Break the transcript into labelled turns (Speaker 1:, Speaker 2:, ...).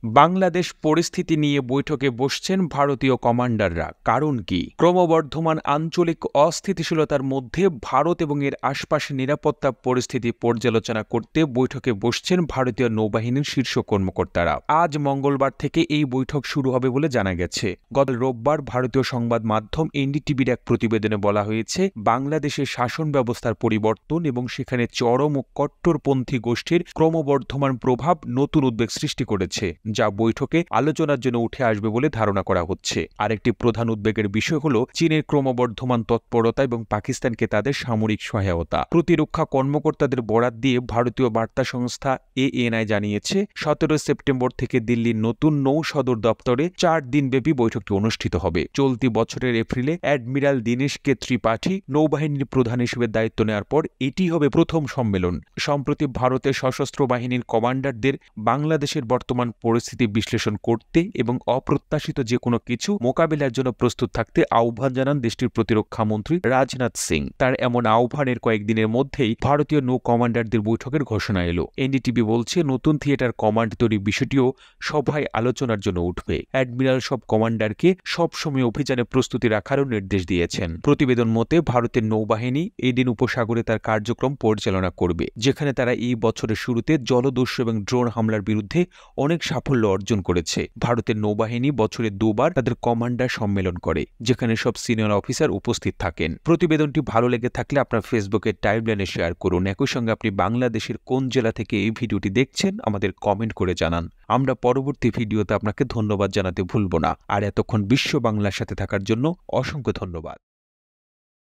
Speaker 1: বাংলাদেশ পরিস্থিতি নিয়ে বৈঠকে বসছেন ভারতীয় কমান্ডাররা। কারণ কি? ক্রমবর্ধমান আঞ্চলিক অস্থিতিশীলতার মধ্যে ভারত এবং এর আশপাশের নিরাপত্তা পরিস্থিতি পর্যালোচনা করতে বৈঠকে বসছেন ভারতীয় নৌবাহিনীর শীর্ষ কর্মকর্তারা। আজ মঙ্গলবার থেকে এই বৈঠক শুরু হবে বলে জানা গেছে। গত রোববার ভারতীয় সংবাদ মাধ্যম এনডিটিভির এক প্রতিবেদনে বলা হয়েছে, বাংলাদেশের শাসন ব্যবস্থার পরিবর্তন এবং সেখানে চরম ও কট্টরপন্থী গোষ্ঠীর ক্রমবর্ধমান প্রভাব নতুন উদ্বেগ সৃষ্টি করেছে, যা বৈঠকে আলোচনার জন্য উঠে আসবে বলে ধারণা করা হচ্ছে। আরেকটি প্রধান উদ্বেগের বিষয় হল চীনের ক্রমবর্ধমান তৎপরতা এবং পাকিস্তানকে তাদের সামরিক সহায়তা। প্রতিরক্ষা কর্মকর্তাদের বরাত দিয়ে ভারতীয় বার্তা সংস্থা এএনআই জানিয়েছে, 17 সেপ্টেম্বর থেকে দিল্লির নতুন নৌ সদর দপ্তরে 4 দিনব্যাপী বৈঠকটি অনুষ্ঠিত হবে। চলতি বছরের এপ্রিলে অ্যাডমিরাল দীনেশ কে ত্রিপাঠী নৌবাহিনীর প্রধান হিসেবে দায়িত্ব নেওয়ার পর এটি হবে প্রথম সম্মেলন। সম্প্রতি ভারতের সশস্ত্র বাহিনীর কমান্ডারদের বাংলাদেশের বর্তমান পরিস্থিতি বিশ্লেষণ করতে এবং অপ্রত্যাশিত যে কোনো কিছু মোকাবিলার জন্য প্রস্তুত থাকতে আহ্বান জানান দেশটির প্রতিরক্ষা মন্ত্রী রাজনাথ সিং। তার এমন আহ্বানের কয়েকদিনের মধ্যেই ভারতীয় নৌ কমান্ডারদের বৈঠকের ঘোষণা এলো। এনডিটিভি বলছে, নতুন থিয়েটার কমান্ড তৈরির বিষয়টিও সভায় আলোচনার জন্য উঠবে। অ্যাডমিরাল সব কমান্ডারকে সবসময় অভিযানে প্রস্তুতি রাখারও নির্দেশ দিয়েছেন। প্রতিবেদন মতে ভারতের নৌবাহিনী এডেন উপসাগরে তার কার্যক্রম পরিচালনা করবে, যেখানে তারা এই বছরের শুরুতে জলদস্যু এবং ড্রোন হামলার বিরুদ্ধে অনেক সাফল্য অর্জন করেছে। ভারতের নৌবাহিনী বছরে 2 বার তাদের কমান্ডার সম্মেলন করে, যেখানে সব সিনিয়র অফিসার উপস্থিত থাকেন। প্রতিবেদনটি ভালো লেগে থাকলে আপনার ফেসবুকের টাইমলাইনে শেয়ার করুন। একই সঙ্গে আপনি বাংলাদেশের কোন জেলা থেকে এই ভিডিওটি দেখছেন আমাদের কমেন্ট করে জানান। আমরা পরবর্তী ভিডিওতে আপনাকে ধন্যবাদ জানাতে ভুলব না। আর এতক্ষণ বিশ্ব বাংলার সাথে থাকার জন্য অসংখ্য ধন্যবাদ।